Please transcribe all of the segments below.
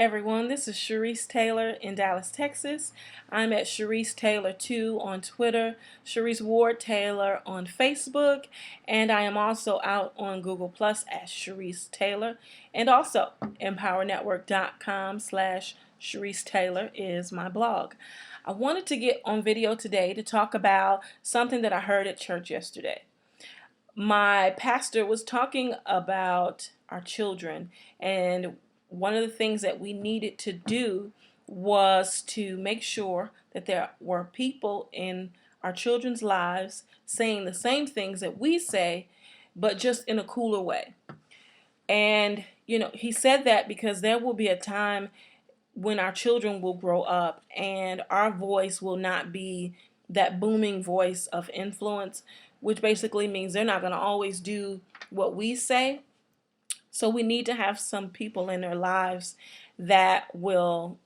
Everyone, this is Sharice Taylor in Dallas, Texas. I'm at Sharice Taylor 2 on Twitter, Sharice Ward Taylor on Facebook, and I am also out on Google Plus as Sharice Taylor, and also empowernetwork.com/Sharice Taylor is my blog. I wanted to get on video today to talk about something that I heard at church yesterday. My pastor was talking about our children, and one of the things that we needed to do was to make sure that there were people in our children's lives saying the same things that we say, but just in a cooler way. And, he said that because there will be a time when our children will grow up and our voice will not be that booming voice of influence, which basically means they're not going to always do what we say. So we need to have some people in their lives that will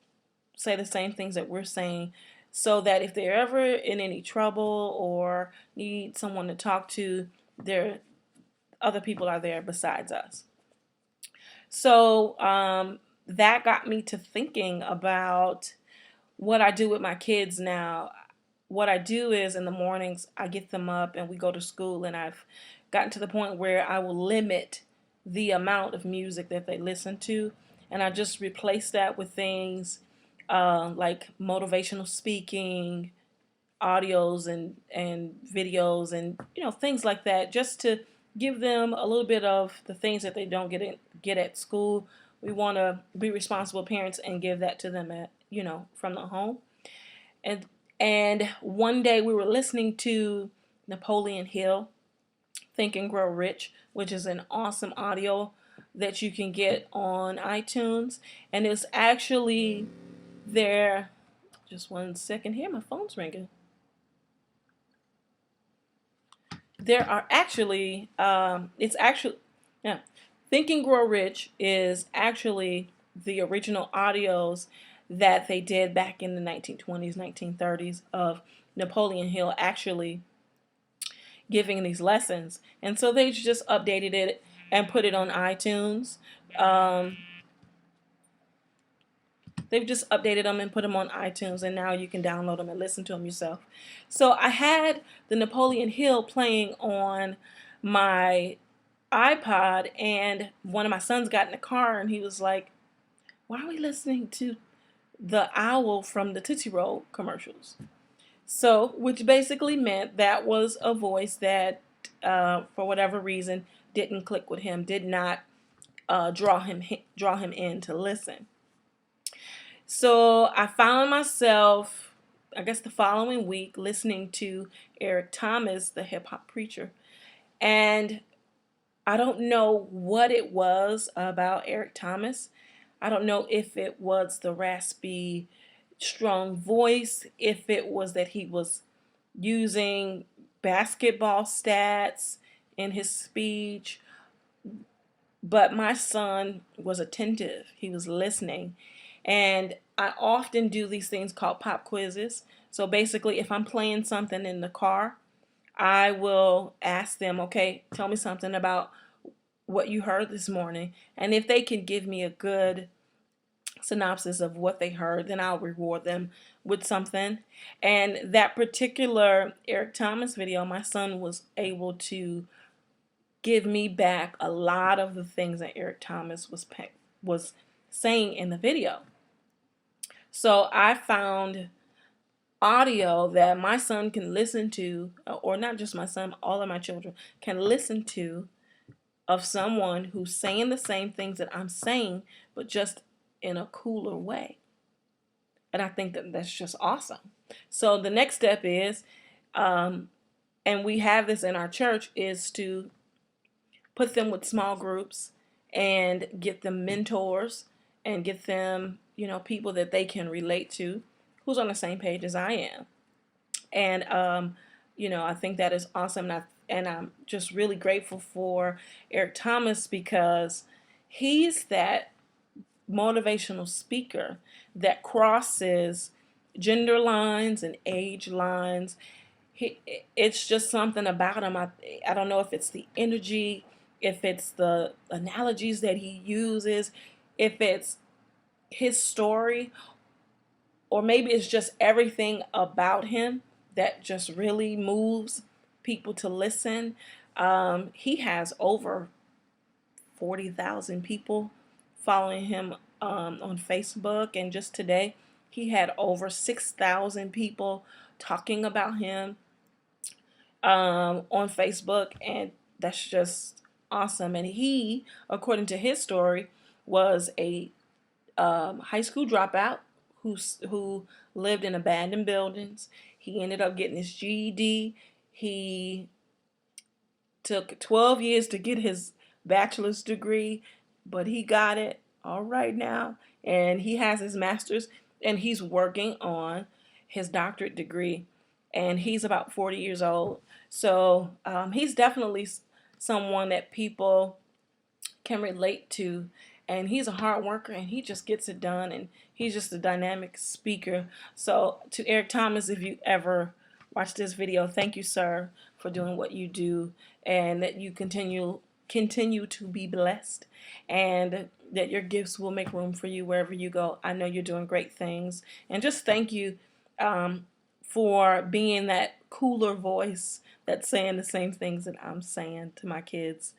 say the same things that we're saying, so that if they're ever in any trouble or need someone to talk to, there other people are there besides us. So that got me to thinking about what I do with my kids now. What I do is in the mornings, I get them up and we go to school, and I've gotten to the point where I will limit the amount of music that they listen to, and I just replace that with things like motivational speaking, audios and videos, and things like that, just to give them a little bit of the things that they don't get at school. We want to be responsible parents and give that to them at from the home. And one day we were listening to Napoleon Hill, Think and Grow Rich, which is an awesome audio that you can get on iTunes, and it's actually there. Just one second here, my phone's ringing. There are actually, yeah, Think and Grow Rich is actually the original audios that they did back in the 1920s, 1930s of Napoleon Hill actually giving these lessons. And so they just updated it and put it on iTunes. Um, They've just updated them and put them on iTunes, and now you can download them and listen to them yourself. So I had the Napoleon Hill playing on my iPod, and one of my sons got in the car and he was like, "Why are we listening to the owl from the Tootsie Roll commercials?" So, which basically meant that was a voice that, for whatever reason, didn't click with him, did not draw him in to listen. So I found myself, I guess the following week, listening to Eric Thomas, the hip hop preacher. And I don't know what it was about Eric Thomas. I don't know if it was the raspy, strong voice, if it was that he was using basketball stats in his speech. But my son was attentive. He was listening. And I often do these things called pop quizzes. So basically, if I'm playing something in the car, I will ask them, okay, tell me something about what you heard this morning. And if they can give me a good synopsis of what they heard, then I'll reward them with something. And that particular Eric Thomas video, my son was able to give me back a lot of the things that Eric Thomas was saying in the video. So I found audio that my son can listen to, or not just my son, all of my children can listen to, of someone who's saying the same things that I'm saying, but just in a cooler way. And I think that that's just awesome. So the next step is, and we have this in our church, is to put them with small groups and get them mentors and get them, people that they can relate to, who's on the same page as I am. And, I think that is awesome. And I'm just really grateful for Eric Thomas, because he's that motivational speaker that crosses gender lines and age lines. It's just something about him. I don't know if it's the energy, if it's the analogies that he uses, if it's his story, or maybe it's just everything about him that just really moves people to listen. He has over 40,000 people following him on Facebook, and just today he had over 6,000 people talking about him on Facebook, and that's just awesome. And he, according to his story, was a high school dropout who lived in abandoned buildings. He ended up getting his GED. He took 12 years to get his bachelor's degree, but he got it all right now, and he has his master's, and he's working on his doctorate degree, and he's about 40 years old. So he's definitely someone that people can relate to, and he's a hard worker, and he just gets it done, and he's just a dynamic speaker. So to Eric Thomas, if you ever watch this video, thank you, sir, for doing what you do, and that you continue to be blessed, and that your gifts will make room for you wherever you go. I know you're doing great things, and just thank you for being that cooler voice that's saying the same things that I'm saying to my kids,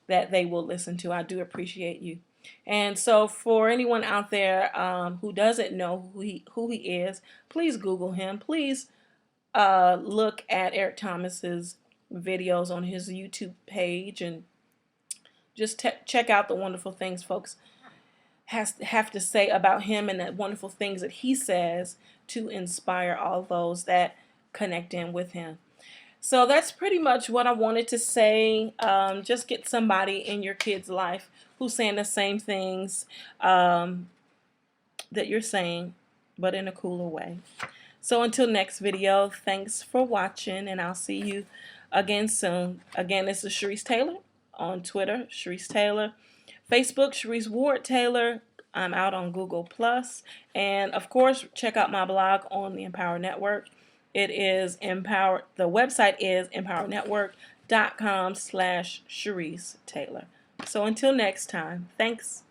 that they will listen to. I do appreciate you. And so for anyone out there who doesn't know who he is, please Google him. Please look at Eric Thomas's videos on his YouTube page, and just check out the wonderful things folks have to say about him, and the wonderful things that he says to inspire all those that connect in with him. So that's pretty much what I wanted to say. Just get somebody in your kid's life who's saying the same things that you're saying, but in a cooler way. So until next video, thanks for watching, and I'll see you again soon. Again, this is Sharice Taylor on Twitter, Sharice Taylor. Facebook, Sharice Ward Taylor. I'm out on Google+. And of course, check out my blog on the Empower Network. It is Empower. The website is empowernetwork.com/Sharice Taylor. So until next time, thanks.